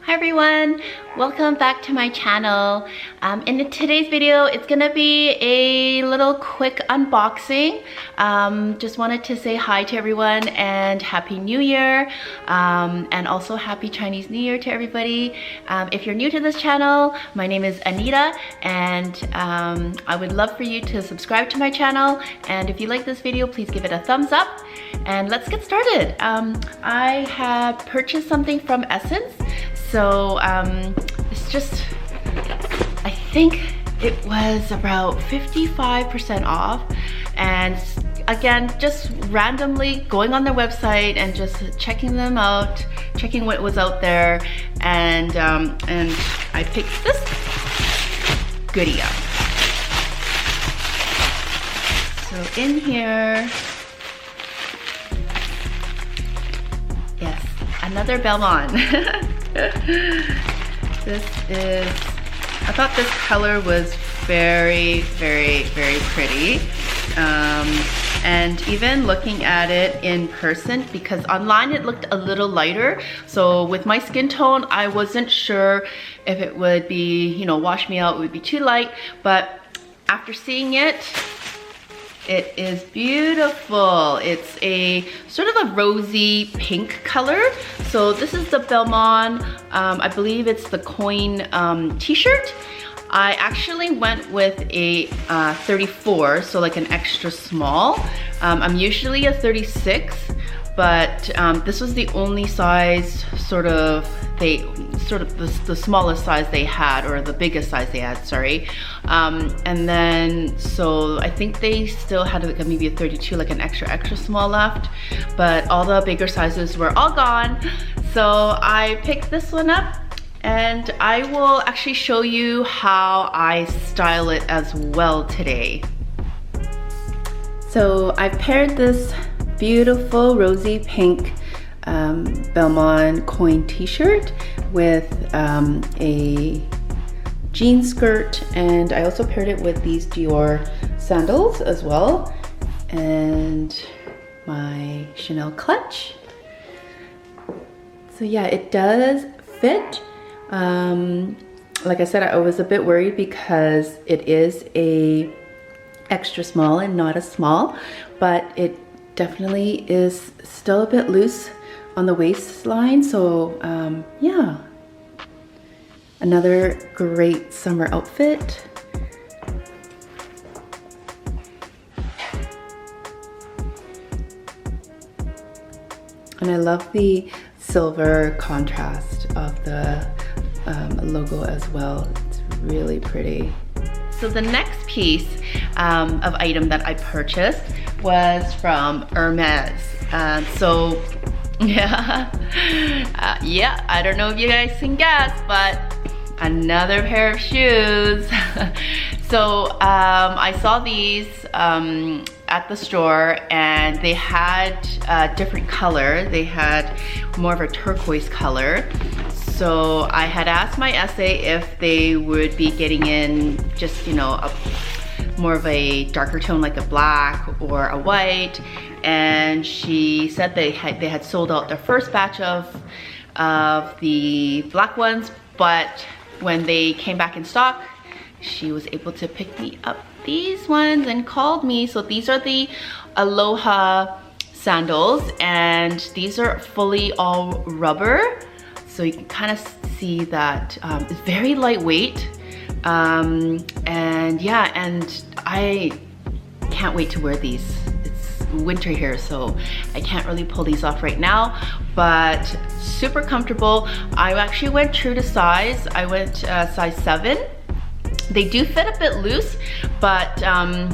Hi everyone, welcome back to my channel. In today's video, it's gonna be a little quick unboxing. Just wanted to say hi to everyone and Happy New Year, and also Happy Chinese New Year to everybody. If you're new to this channel, my name is Anita, and I would love for you to subscribe to my channel, and if you like this video, please give it a thumbs up, and let's get started. I have purchased something from Essence. So it's just, I think it was about 55% off, and again, just randomly going on their website and just checking them out, checking what was out there, and I picked this goodie up. So in here, yes, another Belmont. This is, I thought this color was very pretty, and even looking at it in person, because online it looked a little lighter, so with my skin tone I wasn't sure if it would be, you know, wash me out, it would be too light, but after seeing it, it is beautiful. It's a sort of a rosy pink color. So this is the Belmont, I believe it's the coin t-shirt. I actually went with a 34, so like an extra small. I'm usually a 36, but this was the only size the smallest size they had, or the biggest size they had, sorry. And then, so I think they still had like maybe a 32, like an extra small left, but all the bigger sizes were all gone. So I picked this one up, and I will actually show you how I style it as well today. So I paired this beautiful rosy pink Belmont coin t-shirt with a jean skirt, and I also paired it with these Dior sandals as well, and my Chanel clutch. So yeah, it does fit. Like I said, I was a bit worried because it is a extra small and not a small, but it definitely is still a bit loose on the waistline. So yeah, another great summer outfit. And I love the silver contrast of the logo as well. It's really pretty. So the next piece of item that I purchased was from Hermes. So yeah, yeah, I don't know if you guys can guess, but another pair of shoes. So I saw these at the store, and they had a different color. They had more of a turquoise color. So I had asked my SA if they would be getting in just, you know, more of a darker tone, like a black or a white, and she said they had sold out their first batch of the black ones, but when they came back in stock, she was able to pick me up these ones and called me. So these are the Aloha sandals, and these are fully all rubber, so you can kind of see that it's very lightweight. And yeah, and I can't wait to wear these. It's winter here, so I can't really pull these off right now, but super comfortable. I actually went true to size. I went size 7. They do fit a bit loose, but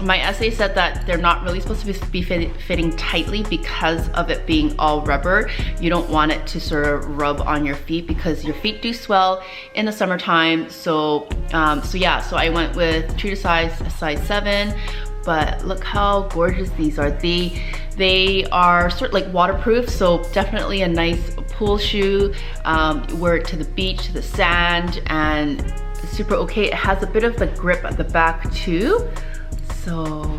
my SA said that they're not really supposed to be fitting tightly because of it being all rubber. You don't want it to sort of rub on your feet because your feet do swell in the summertime. So, yeah, so I went with true to size 7, but look how gorgeous these are. They are sort of like waterproof, so definitely a nice pool shoe. Wear it to the beach, to the sand, and it's super okay. It has a bit of the grip at the back too, so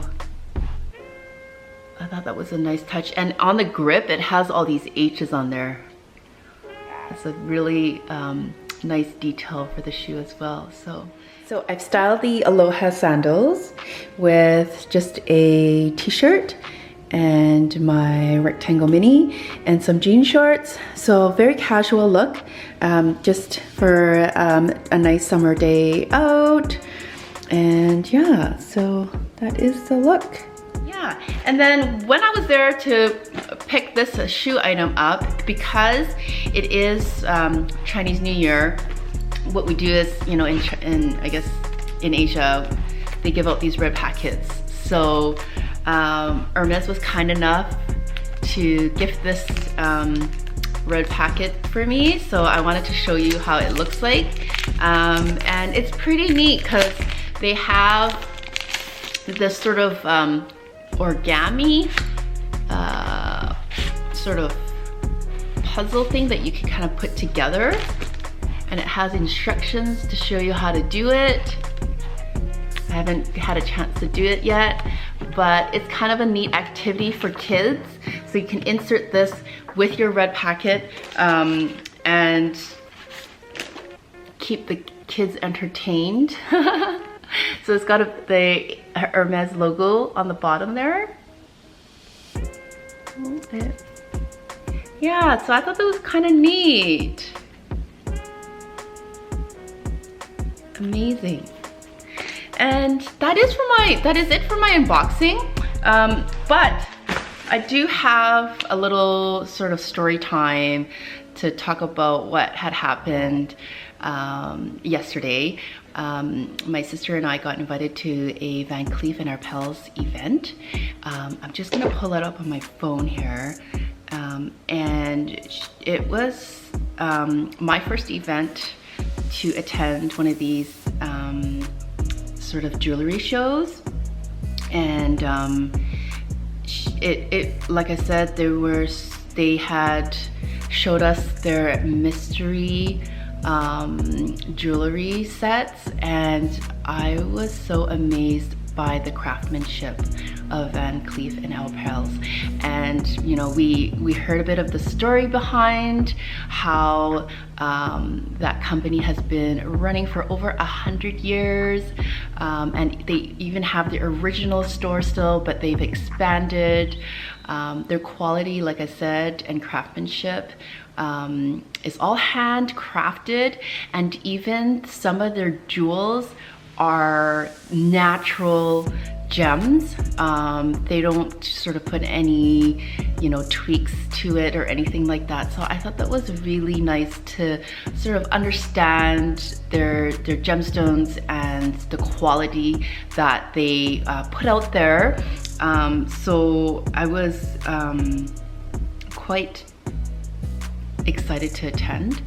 I thought that was a nice touch. And on the grip, it has all these H's on there. It's a really nice detail for the shoe as well. So I've styled the Aloha sandals with just a t-shirt and my rectangle mini and some jean shorts. So very casual look, just for a nice summer day out. And yeah, so that is the look. Yeah, and then when I was there to pick this shoe item up, because it is Chinese New Year, what we do is, you know, I guess in Asia, they give out these red packets. So Hermes was kind enough to gift this red packet for me. So I wanted to show you how it looks like. And it's pretty neat because they have this sort of origami sort of puzzle thing that you can kind of put together. And it has instructions to show you how to do it. I haven't had a chance to do it yet, but it's kind of a neat activity for kids. So you can insert this with your red packet and keep the kids entertained. So it's got the Hermes logo on the bottom there. Yeah, so I thought that was kind of neat. Amazing. And that is it for my unboxing. But I do have a little sort of story time to talk about what had happened yesterday. My sister and I got invited to a Van Cleef Arpels event. I'm just gonna pull it up on my phone here. And it was my first event to attend one of these sort of jewelry shows. And like I said, they had showed us their mystery jewelry sets, and I was so amazed by the craftsmanship of Van Cleef Arpels. And you know, we heard a bit of the story behind how that company has been running for over 100 years, and they even have the original store still, but they've expanded. Their quality, like I said, and craftsmanship is all handcrafted, and even some of their jewels are natural gems. They don't sort of put any, you know, tweaks to it or anything like that. So I thought that was really nice to sort of understand their gemstones and the quality that they put out there. So I was quite excited to attend.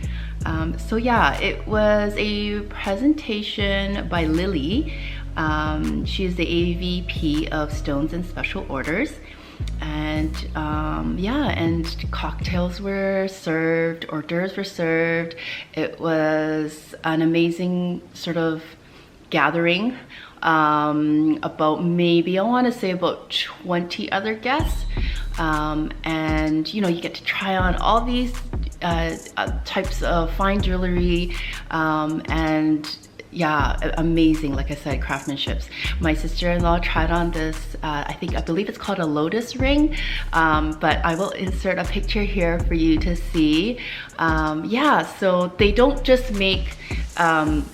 So yeah, it was a presentation by Lily. She is the AVP of Stones and Special Orders. And yeah, and cocktails were served, hors d'oeuvres were served. It was an amazing sort of gathering. About maybe, I want to say about 20 other guests. And you know, you get to try on all these types of fine jewelry, and yeah, amazing, like I said, craftsmanship. My sister-in-law tried on this, I believe it's called a lotus ring, but I will insert a picture here for you to see. Yeah, so they don't just make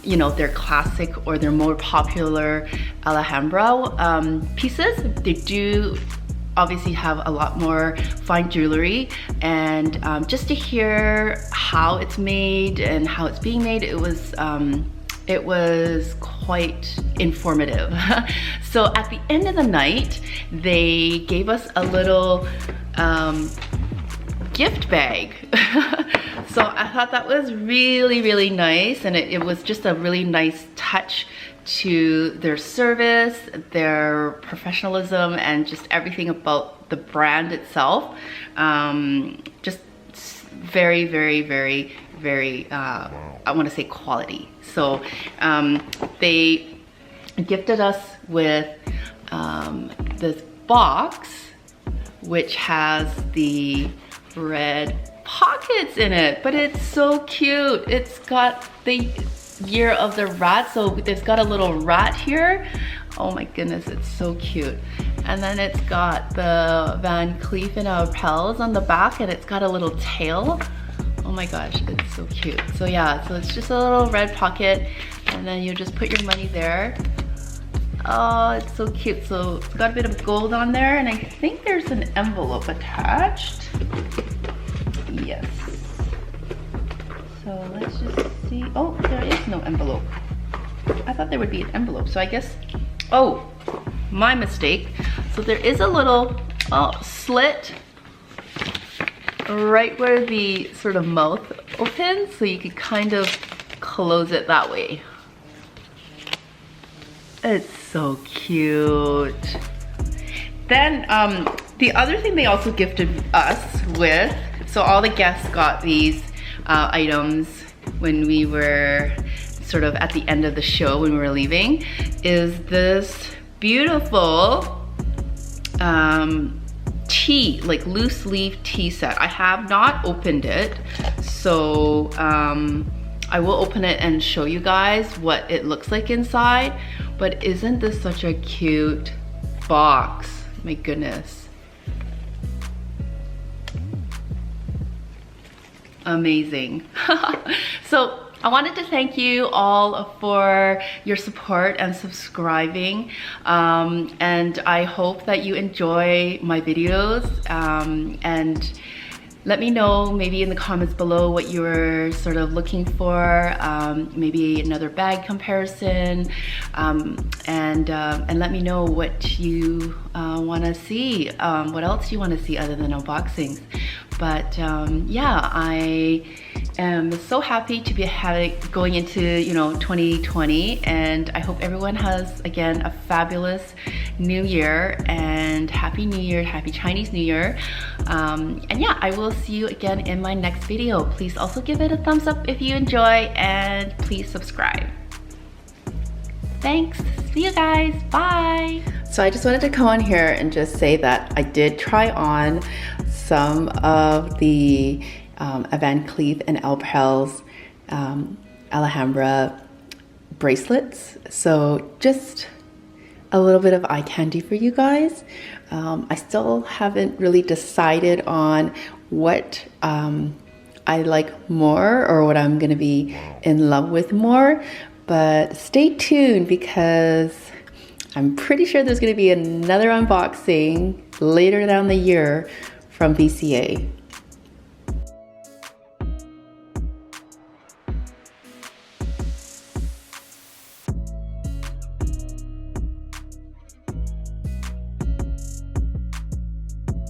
you know, their classic or their more popular Alhambra pieces. They do obviously have a lot more fine jewelry, and just to hear how it's made and how it's being made, it was quite informative. So at the end of the night, they gave us a little gift bag. So I thought that was really, really nice, and it was just a really nice touch to their service, their professionalism, and just everything about the brand itself. Just very, very, very, very, I want to say quality. So they gifted us with this box, which has the red pockets in it, but it's so cute. It's got the year of the rat, so it's got a little rat here. Oh my goodness, it's so cute. And then it's got the Van Cleef Arpels on the back, and it's got a little tail. Oh my gosh, it's so cute. So yeah, so it's just a little red pocket, and then you just put your money there. Oh, it's so cute. So it's got a bit of gold on there, and I think there's an envelope attached. Yes. So let's just see. Oh, there is no envelope. I thought there would be an envelope, so I guess, oh, my mistake. So there is a little slit right where the sort of mouth opens, so you could kind of close it that way. It's so cute. Then the other thing they also gifted us with, so all the guests got these items when we were sort of at the end of the show when we were leaving, is this beautiful tea, like loose leaf tea set. I have not opened it, so I will open it and show you guys what it looks like inside. But isn't this such a cute box? My goodness. Amazing. So I wanted to thank you all for your support and subscribing, and I hope that you enjoy my videos, and let me know maybe in the comments below what you were sort of looking for, maybe another bag comparison, and let me know what you want to see, what else you want to see other than unboxings. But yeah, I am so happy to be going into 2020, and I hope everyone has again a fabulous new year, and happy new year, happy Chinese New Year, and yeah, I will see you again in my next video. Please also give it a thumbs up if you enjoy, and please subscribe. Thanks, see you guys, bye. So I just wanted to come on here and just say that I did try on some of the Van Cleef and Arpels Alhambra bracelets. So just a little bit of eye candy for you guys. I still haven't really decided on what I like more, or what I'm gonna be in love with more, but stay tuned because I'm pretty sure there's gonna be another unboxing later down the year from VCA.